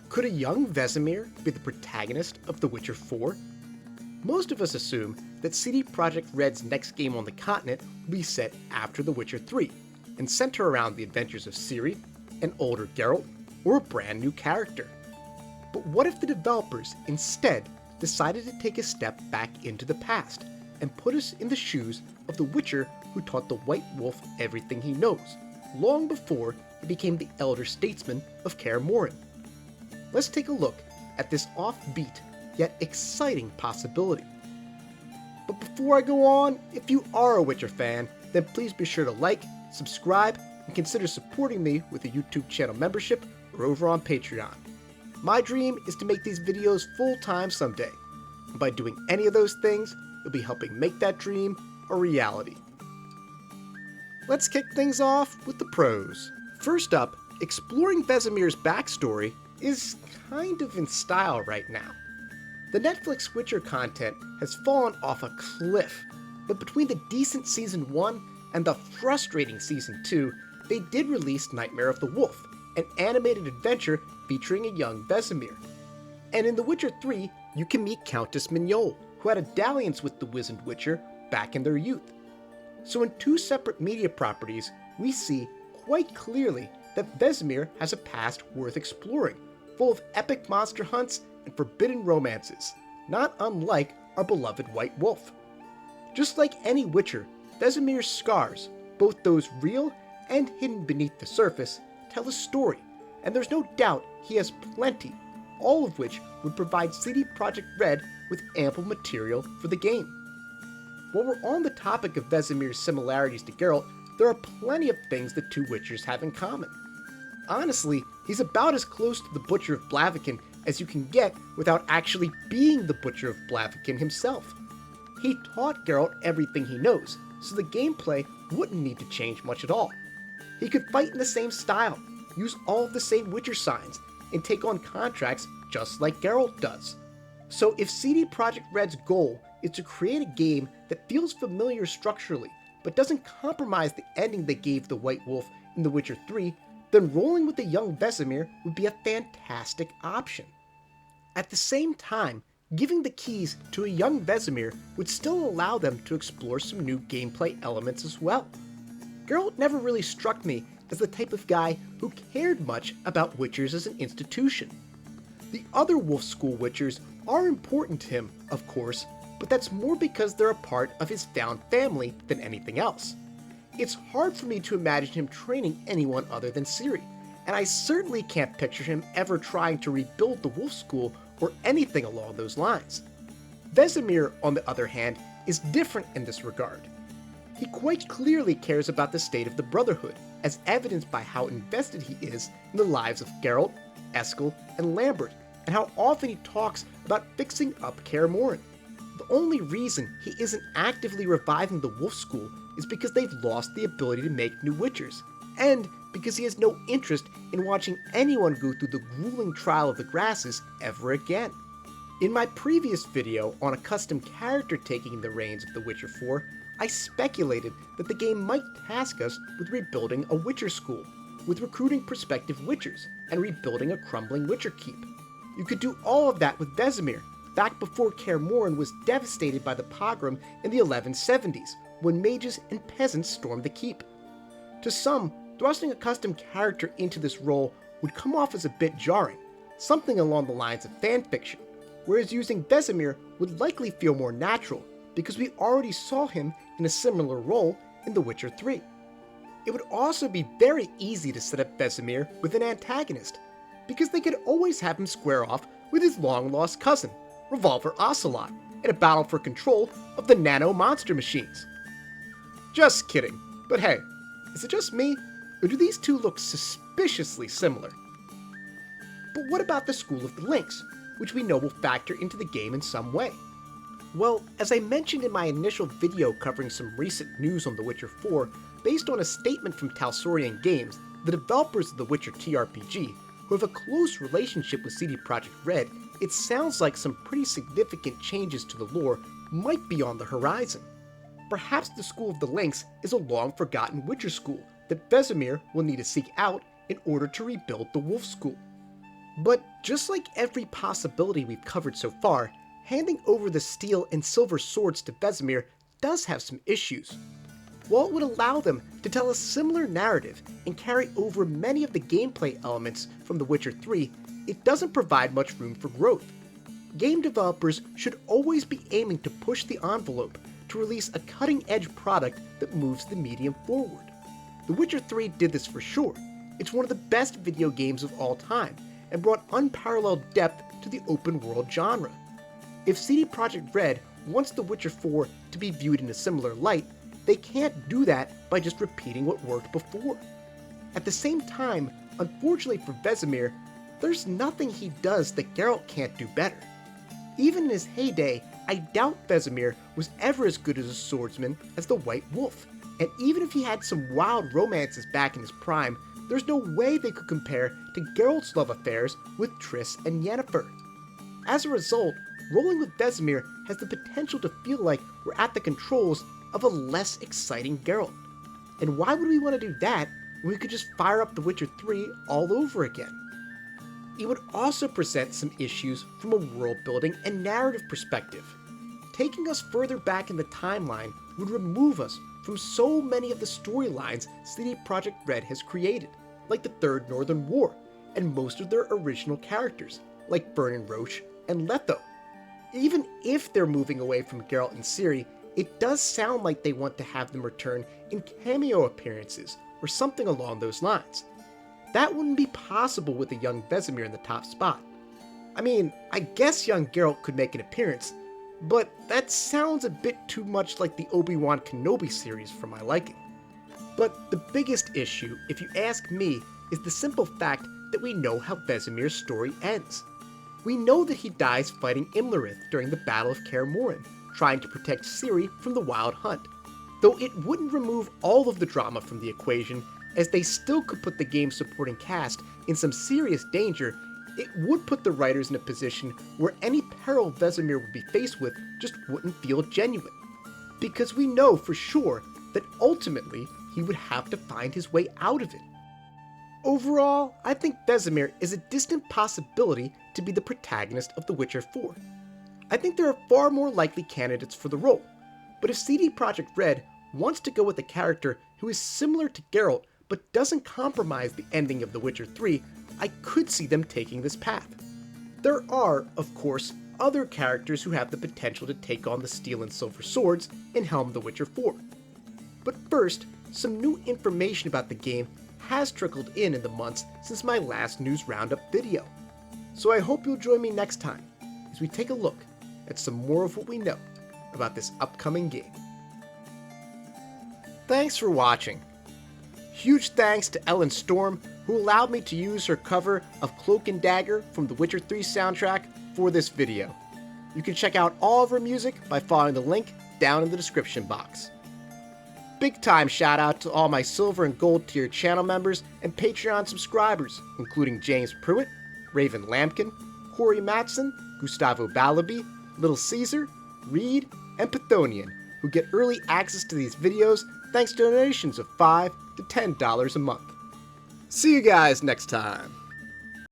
Could a young Vesemir be the protagonist of The Witcher 4? Most of us assume that CD Projekt Red's next game on the continent will be set after The Witcher 3 and center around the adventures of Ciri, an older Geralt, or a brand new character. But what if the developers instead decided to take a step back into the past and put us in the shoes of the Witcher who taught the White Wolf everything he knows, long before he became the elder statesman of Kaer Morhen? Let's take a look at this offbeat yet exciting possibility. But before I go on, if you are a Witcher fan, then please be sure to like, subscribe, and consider supporting me with a YouTube channel membership or over on Patreon. My dream is to make these videos full-time someday, and by doing any of those things, you'll be helping make that dream a reality. Let's kick things off with the pros. First up, exploring Vesemir's backstory is kind of in style right now. The Netflix Witcher content has fallen off a cliff, but between the decent Season 1 and the frustrating Season 2, they did release Nightmare of the Wolf, an animated adventure featuring a young Vesemir. And in The Witcher 3, you can meet Countess Mignole, who had a dalliance with the Wizened Witcher back in their youth. So in two separate media properties, we see quite clearly that Vesemir has a past worth exploring, full of epic monster hunts and forbidden romances, not unlike our beloved White Wolf. Just like any Witcher, Vesemir's scars, both those real and hidden beneath the surface, tell a story, and there's no doubt he has plenty, all of which would provide CD Projekt Red with ample material for the game. While we're on the topic of Vesemir's similarities to Geralt, there are plenty of things the two Witchers have in common. Honestly, he's about as close to the Butcher of Blaviken as you can get without actually being the Butcher of Blaviken himself. He taught Geralt everything he knows, so the gameplay wouldn't need to change much at all. He could fight in the same style, use all of the same Witcher signs, and take on contracts just like Geralt does. So if CD Projekt Red's goal is to create a game that feels familiar structurally, but doesn't compromise the ending they gave the White Wolf in The Witcher 3, then rolling with a young Vesemir would be a fantastic option. At the same time, giving the keys to a young Vesemir would still allow them to explore some new gameplay elements as well. Geralt never really struck me as the type of guy who cared much about Witchers as an institution. The other Wolf School Witchers are important to him, of course, but that's more because they're a part of his found family than anything else. It's hard for me to imagine him training anyone other than Ciri, and I certainly can't picture him ever trying to rebuild the Wolf School or anything along those lines. Vesemir, on the other hand, is different in this regard. He quite clearly cares about the state of the Brotherhood, as evidenced by how invested he is in the lives of Geralt, Eskel, and Lambert, and how often he talks about fixing up Kaer Morhen. The only reason he isn't actively reviving the Wolf School is because they've lost the ability to make new Witchers, and because he has no interest in watching anyone go through the grueling trial of the grasses ever again. In my previous video on a custom character taking the reins of The Witcher 4, I speculated that the game might task us with rebuilding a Witcher school, with recruiting prospective Witchers, and rebuilding a crumbling Witcher keep. You could do all of that with Vesemir, back before Kaer Morhen was devastated by the pogrom in the 1170s, when mages and peasants stormed the keep. To some, thrusting a custom character into this role would come off as a bit jarring, something along the lines of fanfiction, whereas using Vesemir would likely feel more natural, because we already saw him in a similar role in The Witcher 3. It would also be very easy to set up Vesemir with an antagonist, because they could always have him square off with his long-lost cousin, Revolver Ocelot, in a battle for control of the nano monster machines. Just kidding, but hey, is it just me, or do these two look suspiciously similar? But what about the School of the Lynx, which we know will factor into the game in some way? Well, as I mentioned in my initial video covering some recent news on The Witcher 4, based on a statement from Talsorian Games, the developers of The Witcher TRPG, who have a close relationship with CD Projekt Red, it sounds like some pretty significant changes to the lore might be on the horizon. Perhaps the School of the Lynx is a long-forgotten Witcher school that Vesemir will need to seek out in order to rebuild the Wolf School. But just like every possibility we've covered so far, handing over the steel and silver swords to Vesemir does have some issues. While it would allow them to tell a similar narrative and carry over many of the gameplay elements from The Witcher 3, it doesn't provide much room for growth. Game developers should always be aiming to push the envelope to release a cutting-edge product that moves the medium forward. The Witcher 3 did this for sure. It's one of the best video games of all time, and brought unparalleled depth to the open-world genre. If CD Projekt Red wants The Witcher 4 to be viewed in a similar light, they can't do that by just repeating what worked before. At the same time, unfortunately for Vesemir, there's nothing he does that Geralt can't do better. Even in his heyday, I doubt Vesemir was ever as good as a swordsman as the White Wolf, and even if he had some wild romances back in his prime, there's no way they could compare to Geralt's love affairs with Triss and Yennefer. As a result, rolling with Vesemir has the potential to feel like we're at the controls of a less exciting Geralt. And why would we want to do that when we could just fire up The Witcher 3 all over again? It would also present some issues from a world building and narrative perspective. Taking us further back in the timeline would remove us from so many of the storylines CD Projekt Red has created, like the Third Northern War, and most of their original characters, like Vernon Roche and Letho. Even if they're moving away from Geralt and Ciri, it does sound like they want to have them return in cameo appearances, or something along those lines. That wouldn't be possible with a young Vesemir in the top spot. I mean, I guess young Geralt could make an appearance, but that sounds a bit too much like the Obi-Wan Kenobi series for my liking. But the biggest issue, if you ask me, is the simple fact that we know how Vesemir's story ends. We know that he dies fighting Imlerith during the Battle of Kaer Morhen, trying to protect Ciri from the Wild Hunt. Though it wouldn't remove all of the drama from the equation, as they still could put the game's supporting cast in some serious danger, it would put the writers in a position where any peril Vesemir would be faced with just wouldn't feel genuine. Because we know for sure that ultimately he would have to find his way out of it. Overall, I think Vesemir is a distant possibility to be the protagonist of The Witcher 4. I think there are far more likely candidates for the role, but if CD Projekt Red wants to go with a character who is similar to Geralt but doesn't compromise the ending of The Witcher 3, I could see them taking this path. There are, of course, other characters who have the potential to take on the steel and silver swords and helm The Witcher 4. But first, some new information about the game has trickled in the months since my last news roundup video. So I hope you'll join me next time as we take a look at some more of what we know about this upcoming game. Thanks for watching. Huge thanks to Ellen Storm, who allowed me to use her cover of Cloak and Dagger from the Witcher 3 soundtrack for this video. You can check out all of her music by following the link down in the description box. Big time shout out to all my silver and gold tier channel members and Patreon subscribers, including James Pruitt, Raven Lampkin, Corey Matson, Gustavo Balabi, Little Caesar, Reed, and Pythonian, who get early access to these videos thanks to donations of $5 to $10 a month. See you guys next time.